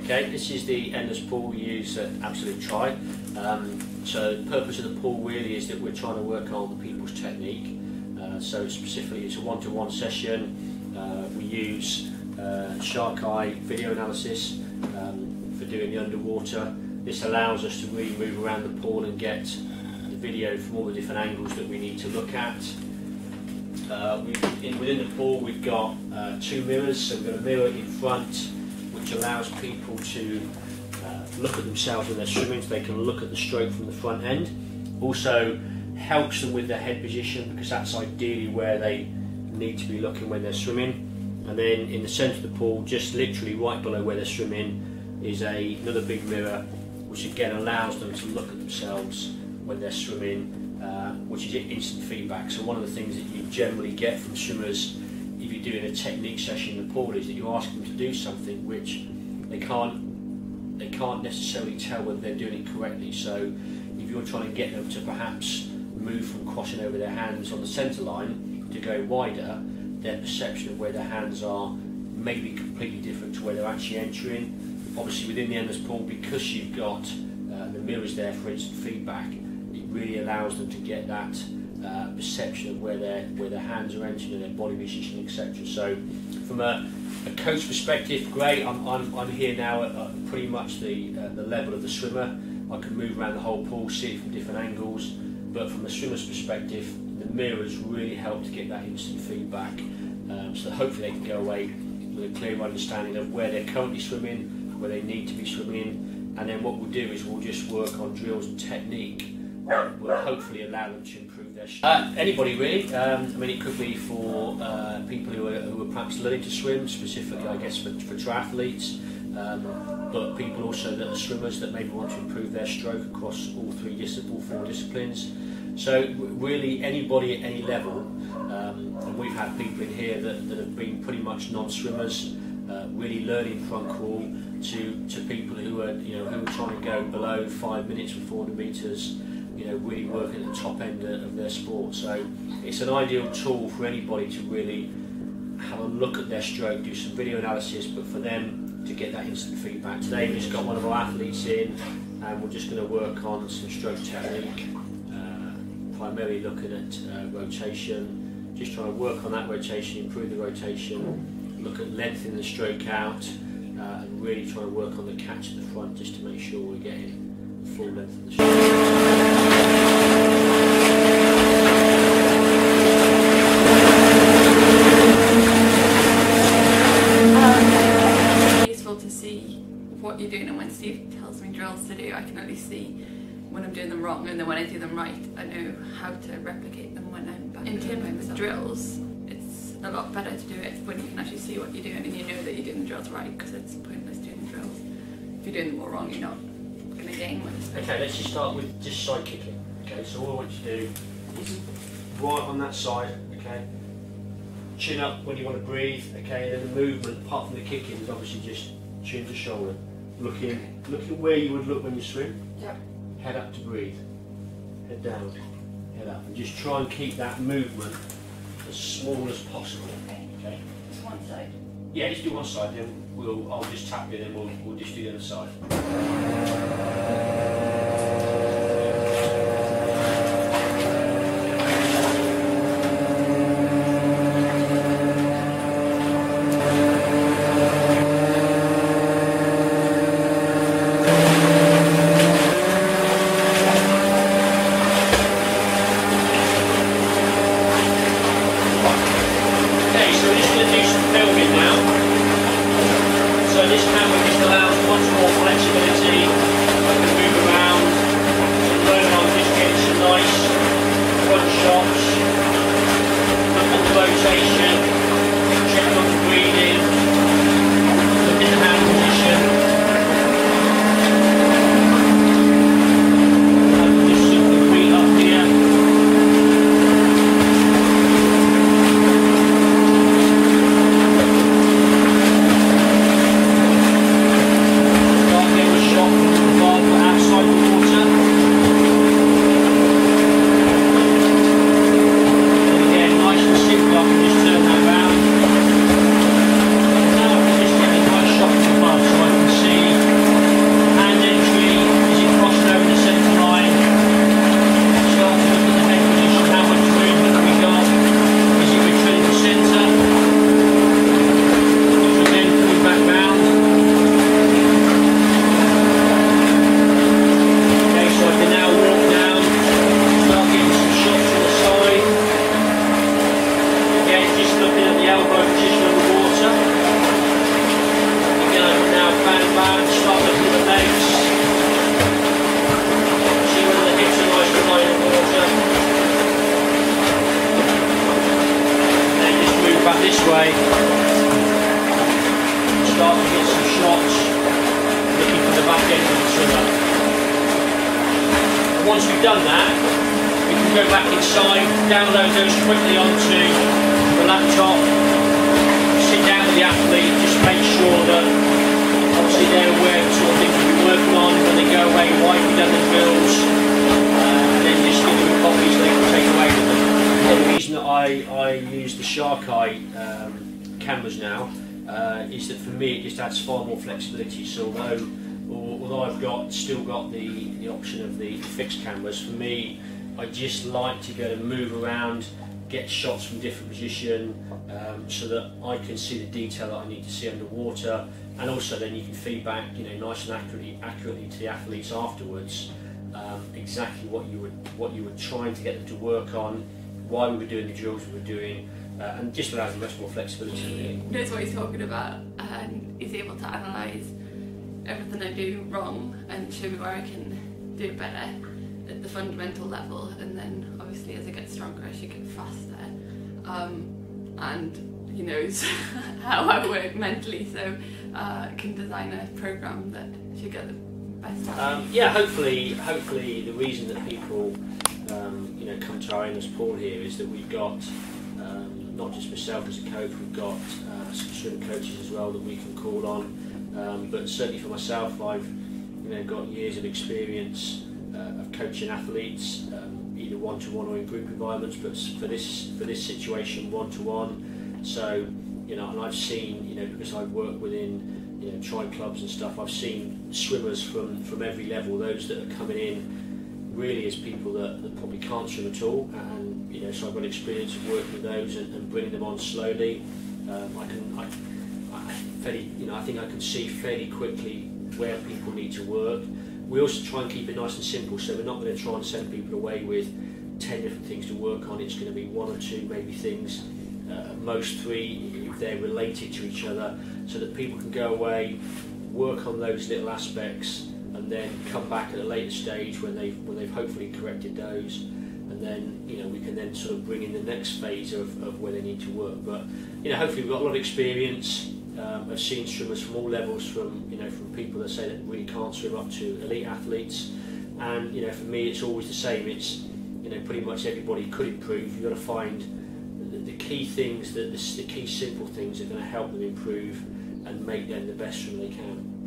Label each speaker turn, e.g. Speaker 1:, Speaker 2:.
Speaker 1: Okay, this is the endless pool we use at Absolute Tri. So the purpose of the pool really is that we're trying to work on people's technique. So specifically it's a one-to-one session. We use shark eye video analysis for doing the underwater. This allows us to really move around the pool and get the video from all the different angles that we need to look at. Within the pool we've got 2 mirrors, so we've got a mirror in front which allows people to look at themselves when they're swimming, so they can look at the stroke from the front end. Also helps them with their head position, because that's ideally where they need to be looking when they're swimming. And then in the centre of the pool, just literally right below where they're swimming, is another big mirror which again allows them to look at themselves when they're swimming, which is instant feedback. So one of the things that you generally get from swimmers if you're doing a technique session in the pool is that you ask them to do something which they can't necessarily tell whether they're doing it correctly. So if you're trying to get them to perhaps move from crossing over their hands on the centre line to go wider, their perception of where their hands are may be completely different to where they're actually entering. Obviously within the endless pool, because you've got the mirrors there for instant feedback, it really allows them to get that perception of where their hands are entering and their body position, etc. So from a coach perspective, great. I'm here now at pretty much the level of the swimmer. I can move around the whole pool, see it from different angles, but from a swimmer's perspective, the mirrors really help to get that instant feedback, so that hopefully they can go away with a clear understanding of where they're currently swimming, where they need to be swimming, and then what we'll do is we'll just work on drills and technique that will hopefully allow them to improve their swimming. Anybody really. I mean, it could be for people who are perhaps learning to swim, specifically I guess for triathletes, but people also that are swimmers that maybe want to improve their stroke across all four disciplines. So really anybody at any level, and we've had people in here that have been pretty much non-swimmers, really learning front crawl, to people who are who are trying to go below 5 minutes with 400 metres, really working at the top end of their sport. So it's an ideal tool for anybody to really have a look at their stroke, do some video analysis, but for them to get that instant feedback. Today we've just got one of our athletes in, and we're just going to work on some stroke technique, primarily looking at rotation, just trying to work on that rotation, improve the rotation, look at lengthening the stroke out, and really trying to work on the catch at the front just to make sure we're getting the full length of the stroke.
Speaker 2: What you're doing, and when Steve tells me drills to do, I can at least see when I'm doing them wrong, and then when I do them right, I know how to replicate them when I'm back. In terms of drills, it's a lot better to do it when you can actually see what you're doing and you know that you're doing the drills right, because it's pointless doing the drills. If you're doing them all wrong, you're not going to gain much.
Speaker 1: Okay, let's just start with just side kicking. Okay, so all I want you to do is right on that side, okay, chin up when you want to breathe, okay, and then the movement, apart from the kicking, is obviously just chin to shoulder. Looking where you would look when you swim.
Speaker 2: Yep.
Speaker 1: Head up to breathe. Head down. Head up. And just try and keep that movement as small as possible. Okay.
Speaker 2: Just one side.
Speaker 1: Yeah, just do one side. Then I'll just tap you. Then we'll just do the other side. So this camera just allows much more flexibility. I can move around shots, looking for the back end of the swimmer. And once we've done that, we can go back inside, download those quickly onto the laptop, sit down with the athlete, just make sure that obviously they're aware of the sort of things we're working on, when they go away, why we've done the drills, and then just give them copies they can take away with them. The reason that I use the Shark Eye cameras now is that for me it just adds far more flexibility. So although I've still got the option of the fixed cameras, for me I just like to be able to move around, get shots from different position, so that I can see the detail that I need to see underwater, and also then you can feedback, nice and accurately to the athletes afterwards, exactly what you were trying to get them to work on, why we were doing the drills we were doing, and just allows them much more flexibility.
Speaker 2: He knows what he's talking about, and he's able to analyse everything I do wrong and show me where I can do it better at the fundamental level, and then obviously as I get stronger I should get faster, and he knows how I work mentally, so can design a programme that should get the best out of me.
Speaker 1: Yeah, hopefully the reason that people come to our endless pool here is that we've got not just myself as a coach, we've got some swim coaches as well that we can call on, but certainly for myself, I've got years of experience of coaching athletes, either one-to-one or in group environments, but for this situation, one-to-one. So and I've seen, because I've worked within tri clubs and stuff, I've seen swimmers from every level, those that are coming in really as people that probably can't swim at all, and so I've got experience of working with those and bringing them on slowly. I think I can see fairly quickly where people need to work. We also try and keep it nice and simple, so we're not going to try and send people away with 10 different things to work on. It's going to be one or two maybe things, at most 3 if they're related to each other, so that people can go away, work on those little aspects, and then come back at a later stage when they've hopefully corrected those, and then we can then sort of bring in the next phase of where they need to work. But hopefully we've got a lot of experience. I've seen swimmers from all levels, from people that say that really can't swim up to elite athletes, and for me it's always the same. It's pretty much everybody could improve. You've got to find the key things, the key simple things that are going to help them improve and make them the best swimmer they can.